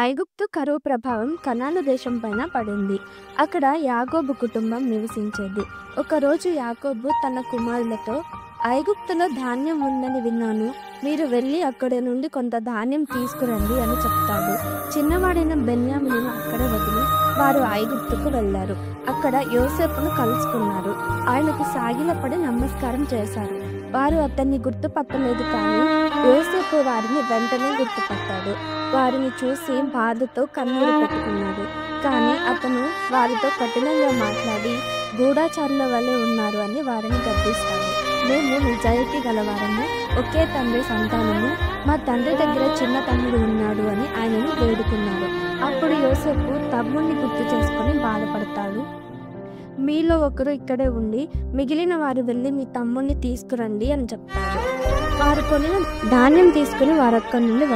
ఐగుప్తు కరువు ప్రభావం కనాను దేశం పైన పడింది. అక్కడ యాకోబు కుటుంబం నివసించేది. ఒకరోజు యాకోబు తన కుమారులతో, ఐగుప్తులో ధాన్యం ఉందని విన్నాను, మీరు వెళ్ళి అక్కడి నుండి కొంత ధాన్యం తీసుకురండి అని చెప్తాడు. చిన్నవాడైన బెన్యామీనును అక్కడ వదిలి వారు ఐగుప్తుకు వెళ్లారు. అక్కడ యోసేపును కలుసుకున్నారు. ఆయనకు సాగిలపడి నమస్కారం చేశారు. వారు అతన్ని గుర్తుపట్టలేదు, కానీ యోసేపు వారిని వెంటనే గుర్తుపట్టాడు. వారిని చూసి బాధతో కన్నీరు పెట్టుకున్నాడు. కానీ అతను వారితో కఠినంగా మాట్లాడి, గూఢచారుల వలె ఉన్నారు అని వారిని గద్దిస్తాడు. మేము నిజాయితీ గలవారము, ఒకే తండ్రి సంతానము, మా తండ్రి దగ్గర చిన్న తమ్ముడు ఉన్నాడు అని ఆయనను వేడుకున్నాడు. అప్పుడు యోసేపు తమ్ముడిని గుర్తు చేసుకొని బాధపడతాడు. మీలో ఒకరు ఇక్కడే ఉండి మిగిలిన వారు వెళ్ళి మీ తమ్ముడిని తీసుకురండి అని చెప్తారు. వారు కొనిన ధాన్యం తీసుకుని వారక్కడి నుండి